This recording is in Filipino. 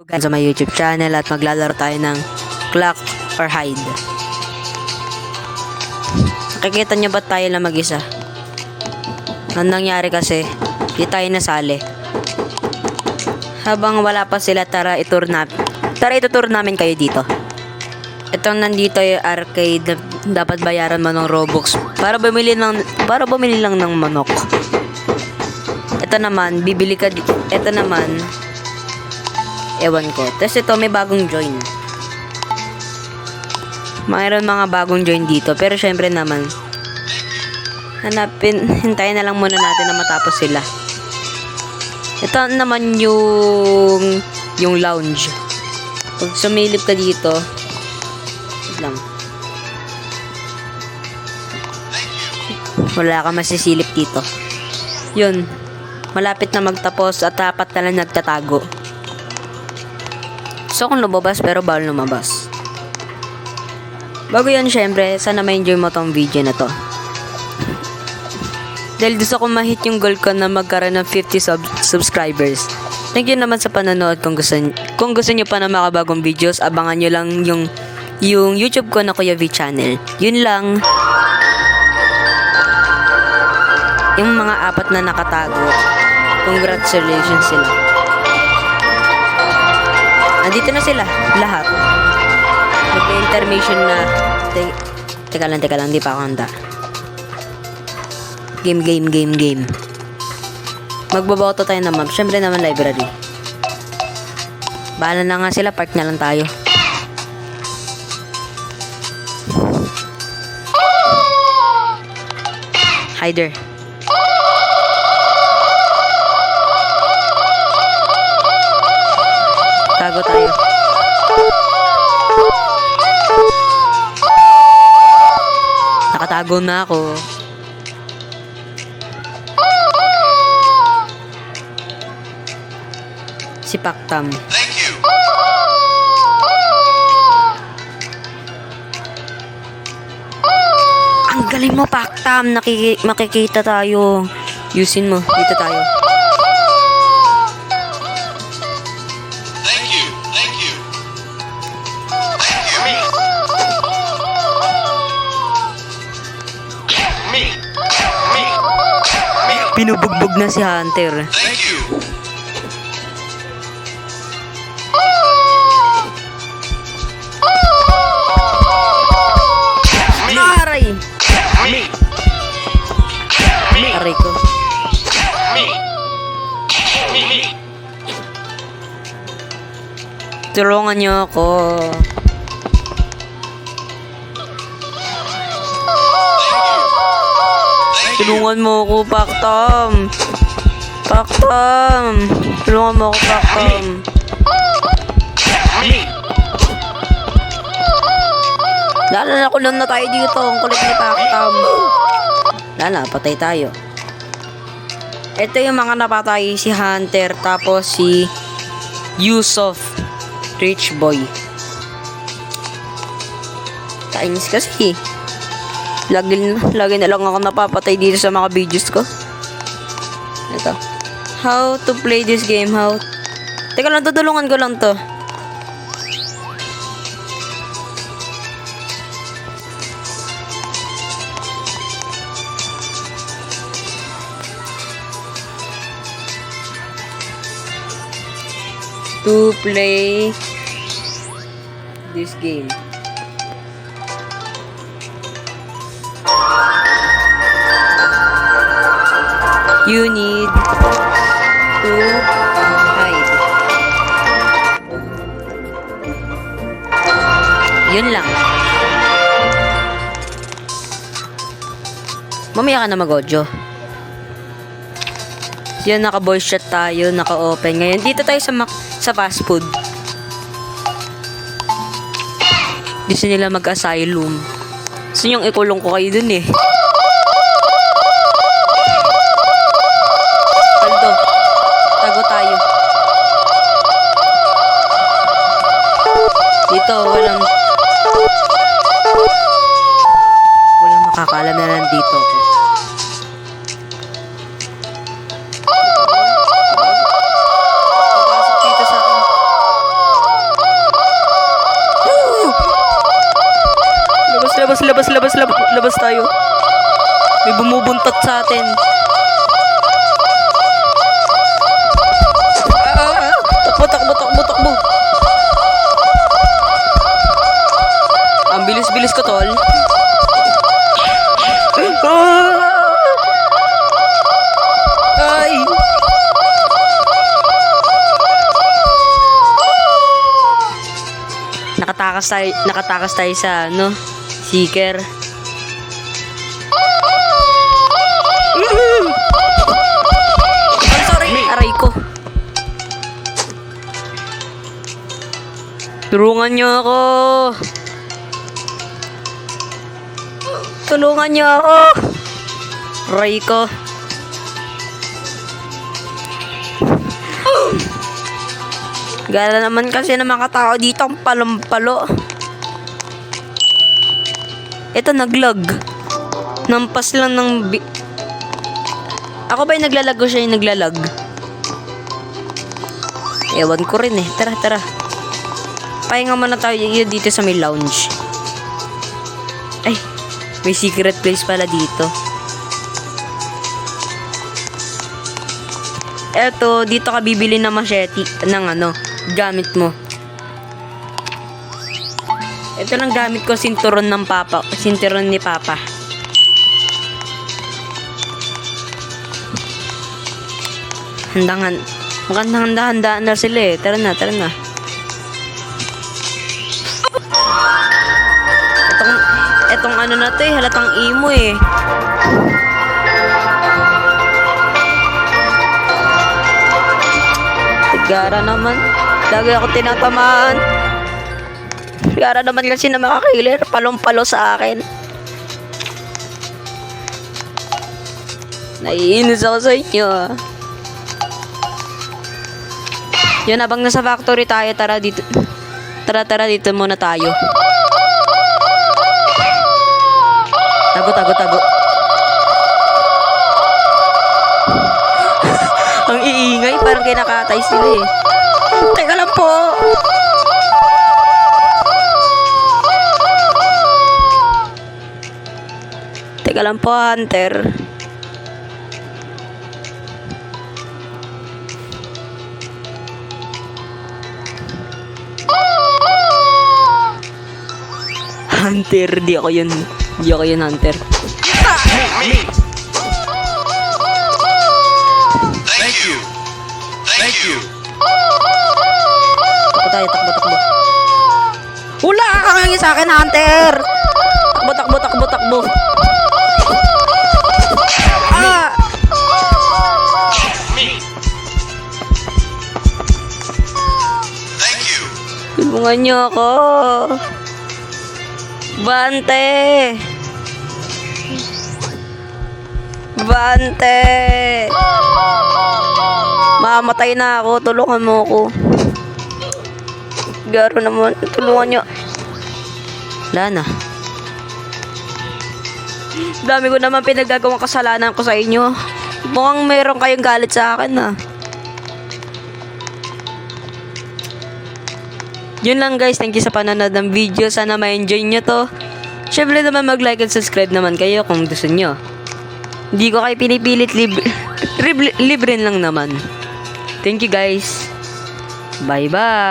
Sa my YouTube channel at maglalaro tayo ng Clock or Hide. Nakikita nyo ba tayo lang mag-isa? Ang nangyari kasi, di tayo nasali. Habang wala pa sila, tara itutur namin kayo dito. Itong nandito yung arcade na dapat bayaran mo ng Robux para bumili lang ng manok. Ito naman, bibili ka ito naman, ewan ko. Tapos ito may bagong join. Mayroon mga bagong join dito. Pero syempre naman, hintayin na lang muna natin na matapos sila. Ito naman yung lounge. Pag sumilip ka dito, wait lang. Wala ka masisilip dito. Yun. Malapit na magtapos at apat na lang nagtatago. So kung lumabas pero bawal lumabas. Bago yan syempre, sana ma-enjoy mo tong video na to. Dahil gusto ko ma-hit yung goal ko na magkaroon ng 50 subscribers. Thank you naman sa panonood. Kung gusto nyo pa na makabagong videos, abangan nyo lang yung YouTube ko na Kuya V channel. Yun lang. Yung mga apat na nakatago, congratulations sila. Nandito na sila, lahat. Mag-intermission na. Teka lang, di pa ako handa. Game. Magbabato tayo ng map. Syempre naman library. Bahala na nga sila, park na lang tayo. Hider. Tago tayo. Nakatago na ako. Si Paktam. Thank you. Ang galing mo, Paktam. Makikita tayo. Yusin mo. Dito tayo. Thank you. Thank you. Thank you. Me. Pinubugbog na si Hunter. Thank you. Aray! Aray ko. Tulungan niyo ako. Tulungan mo ako, Paktam. Tulungan mo ako, Paktam. Lala ko lang na tayo dito. Ang kulit ni Paktam. Lala, patay tayo. Ito yung mga napatay, si Hunter, tapos si Yusuf, Rich Boy. Kainis kasi. Lagi na lang ako napapatay dito sa mga videos ko. Ito. How to play this game? Teka lang, tutulungan ko lang to. To play this game. You need to hide. Yun lang. Mamaya ka na mag-audio. Yan, naka-voice chat tayo, naka-open. Ngayon, dito tayo sa fast food. Gusto nila mag-asylum. Gusto niyong ikulong ko kayo dun eh. Paldo. Tago tayo. Dito, walang makakaalam na nandito ako. Takas tayo. May bumubuntot sa atin. Takbo. Ang bilis-bilis ko, tol. Ay! Nakatakas tayo sa, seeker. Sorry, aray ko. Tulungan niyo ako. Aray ko. Gala naman kasi ng mga tao dito ang palumpalo. Ito naglag. Nampas lang ng Ako ba yung naglalag o siya yung naglalag? Ewan ko rin eh. Tara. Pahinga muna tayo dito sa may lounge. Ay, may secret place pala dito. Eto, dito ka bibili ng machete ng gamit mo. Ito lang gamit ko, sinturon ni Papa. Mukhang handa na sila eh. Tara na. Etong na to eh, halatang imo eh. Gara naman. Lagi ako tinatamaan. Gara naman kasi na makakiller. Palong-palo sa akin. Naiinis ako sa inyo. Yun, habang nasa factory tayo, tara dito. Tara dito muna tayo. Tago. Ang iingay, parang kinakatay sila eh. Teka lang po. Hunter. Hunter, di ako yun, Hunter. Thank you. Takbo. Wala ka kang sa akin, Hunter. Takbo. Thank you. Tulungan niyo ako. Bante. Mamatay na ako. Tulungan mo ako. Garo naman. Tulungan niyo. Wala na. Dami ko naman pinagagawang kasalanan ko sa inyo. Mukhang meron kayong galit sa akin ah. Yun lang guys. Thank you sa panonood ng video. Sana ma-enjoy nyo to. Syempre naman mag-like and subscribe naman kayo kung gusto nyo. Hindi ko kayo pinipilit. Libre lang naman. Thank you guys. Bye-bye.